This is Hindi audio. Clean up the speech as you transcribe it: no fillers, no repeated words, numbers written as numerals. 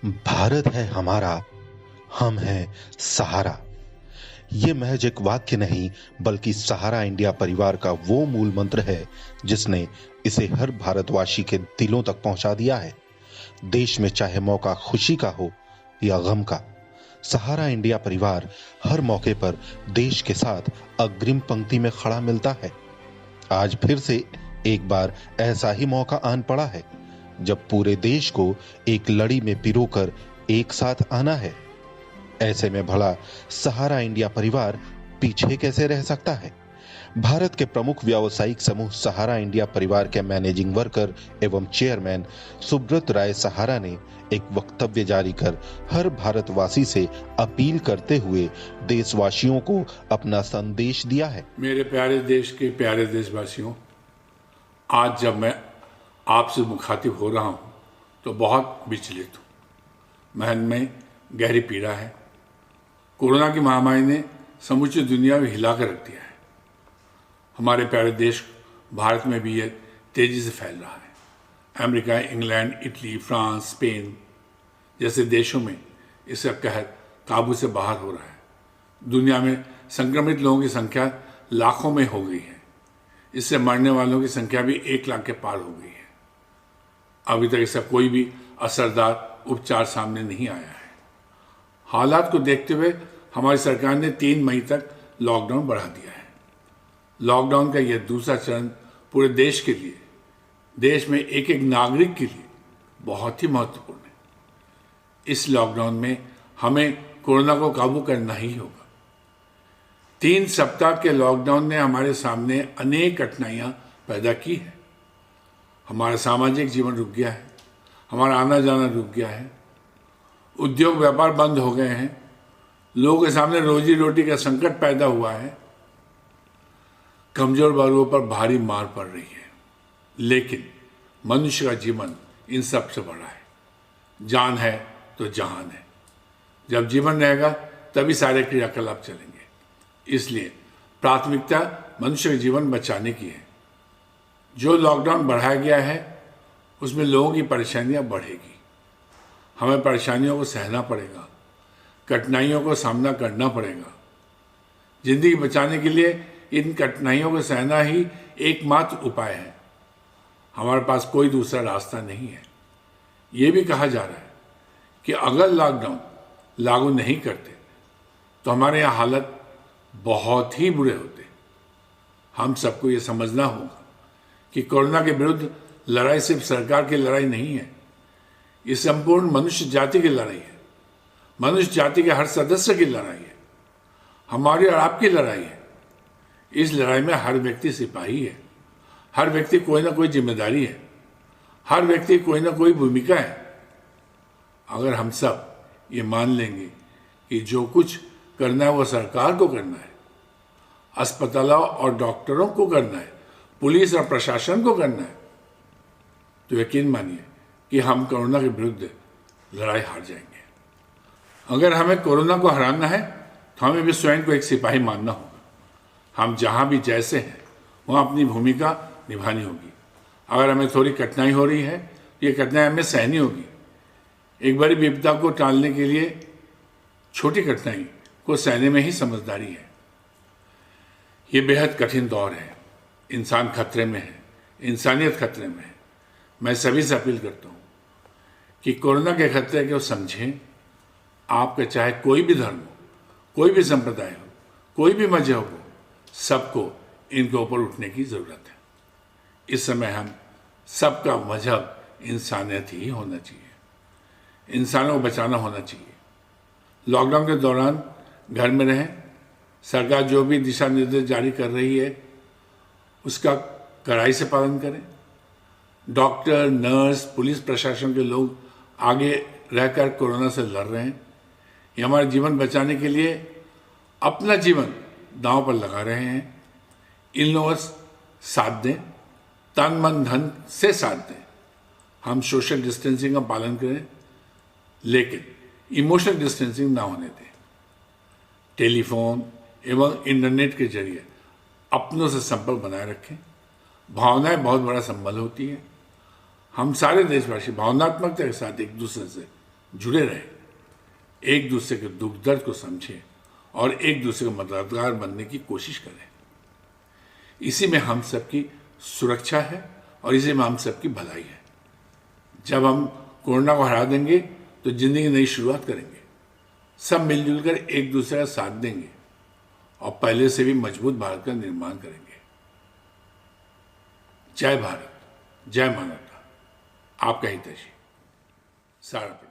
भारत है हमारा, हम हैं सहारा। ये महज एक वाक्य नहीं, बल्कि सहारा इंडिया परिवार का वो मूल मंत्र है जिसने इसे हर भारतवासी के दिलों तक पहुंचा दिया है। देश में चाहे मौका खुशी का हो या गम का, सहारा इंडिया परिवार हर मौके पर देश के साथ अग्रिम पंक्ति में खड़ा मिलता है। आज फिर से एक बार ऐसा ही मौका आन पड़ा है, जब पूरे देश को एक लड़ी में पिरोकर एक साथ आना है। ऐसे में भला सहारा इंडिया परिवार पीछे कैसे रह सकता है? भारत के प्रमुख व्यावसायिक समूह सहारा इंडिया परिवार के मैनेजिंग वर्कर एवं चेयरमैन सुब्रत राय सहारा ने एक वक्तव्य जारी कर हर भारतवासी से अपील करते हुए देशवासियों को अपना संदेश दिया है। मेरे प्यारे देश के प्यारे देशवासियों, आज जब मैं आपसे मुखातिब हो रहा हूं तो बहुत विचलित हूं। मन में गहरी पीड़ा है। कोरोना की महामारी ने समूची दुनिया में हिला कर रख दिया है। हमारे प्यारे देश भारत में भी यह तेजी से फैल रहा है। America, England, Italy, France, Spain जैसे देशों में इसका कहर काबू से बाहर हो रहा है। दुनिया में संक्रमित लोगों की संख्या लाखों में हो गई है। इससे मरने वालों की संख्या भी 1 लाख के पार हो गई है। अभी तक इसका कोई भी असरदार उपचार सामने नहीं आया है। हालात को देखते हुए हमारी सरकार ने 3 मई तक लॉकडाउन बढ़ा दिया है। लॉकडाउन का यह दूसरा चरण पूरे देश के लिए, देश में एक एक नागरिक के लिए बहुत ही महत्वपूर्ण है। इस लॉकडाउन में हमें कोरोना को काबू करना ही होगा। 3 सप्ताह के लॉकडाउन ने हमारे सामने अनेक कठिनाइयां पैदा की है। हमारा सामाजिक जीवन रुक गया है, हमारा आना जाना रुक गया है, उद्योग व्यापार बंद हो गए हैं, लोगों के सामने रोजी रोटी का संकट पैदा हुआ है, कमजोर वर्गों पर भारी मार पड़ रही है। लेकिन मनुष्य का जीवन इन सब से बड़ा है। जान है तो जहान है। जब जीवन रहेगा तभी सारे क्रियाकलाप चलेंगे। इसलिए प्राथमिकता मनुष्य का जीवन बचाने की है। जो लॉकडाउन बढ़ाया गया है उसमें लोगों की परेशानियां बढ़ेगी। हमें परेशानियों को सहना पड़ेगा, कठिनाइयों को सामना करना पड़ेगा। जिंदगी बचाने के लिए इन कठिनाइयों को सहना ही एकमात्र उपाय है। हमारे पास कोई दूसरा रास्ता नहीं है। ये भी कहा जा रहा है कि अगर लॉकडाउन लागू नहीं करते तो हमारे यहाँ हालत बहुत ही बुरे होते। हम सबको ये समझना होगा कि कोरोना के विरुद्ध लड़ाई सिर्फ सरकार की लड़ाई नहीं है, ये संपूर्ण मनुष्य जाति की लड़ाई है। मनुष्य जाति के हर सदस्य की लड़ाई है। हमारी और आपकी लड़ाई है। इस लड़ाई में हर व्यक्ति सिपाही है। हर व्यक्ति कोई ना कोई जिम्मेदारी है। हर व्यक्ति कोई ना कोई भूमिका है। अगर हम सब ये मान लेंगे कि जो कुछ करना है वो सरकार को करना है, अस्पतालों और डॉक्टरों को करना है, पुलिस और प्रशासन को करना है, तो यकीन मानिए कि हम कोरोना के विरुद्ध लड़ाई हार जाएंगे। अगर हमें कोरोना को हराना है तो हमें भी स्वयं को एक सिपाही मानना होगा। हम जहाँ भी जैसे हैं वहाँ अपनी भूमिका निभानी होगी। अगर हमें थोड़ी कठिनाई हो रही है तो ये कठिनाई हमें सहनी होगी। एक बड़ी विपदा को टालने के लिए छोटी कठिनाई को सहने में ही समझदारी है। ये बेहद कठिन दौर है। इंसान खतरे में है, इंसानियत खतरे में है। मैं सभी से अपील करता हूँ कि कोरोना के खतरे को समझें। आपका चाहे कोई भी धर्म हो, कोई भी संप्रदाय हो, कोई भी मजहब हो, सबको इनके ऊपर उठने की ज़रूरत है। इस समय हम सबका मजहब इंसानियत ही होना चाहिए। इंसानों को बचाना होना चाहिए। लॉकडाउन के दौरान घर में रहें। सरकार जो भी दिशा निर्देश जारी कर रही है उसका कड़ाई से पालन करें। डॉक्टर, नर्स, पुलिस प्रशासन के लोग आगे रहकर कोरोना से लड़ रहे हैं। ये हमारे जीवन बचाने के लिए अपना जीवन दांव पर लगा रहे हैं। इन लोगों साथ दें, तन मन धन से साथ दें। हम सोशल डिस्टेंसिंग का पालन करें, लेकिन इमोशनल डिस्टेंसिंग ना होने दें। टेलीफोन एवं इंटरनेट के जरिए अपनों से संपर्क बनाए रखें। भावनाएं बहुत बड़ा संबल होती है। हम सारे देशवासी भावनात्मकता के साथ एक दूसरे से जुड़े रहें, एक दूसरे के दुख दर्द को समझें और एक दूसरे का मददगार बनने की कोशिश करें। इसी में हम सबकी सुरक्षा है और इसी में हम सबकी भलाई है। जब हम कोरोना को हरा देंगे तो जिंदगी नई शुरुआत करेंगे, सब मिलजुल कर एक दूसरे का साथ देंगे और पहले से भी मजबूत भारत का निर्माण करेंगे। जय भारत, जय मानवता। आपका हितैषी सारा।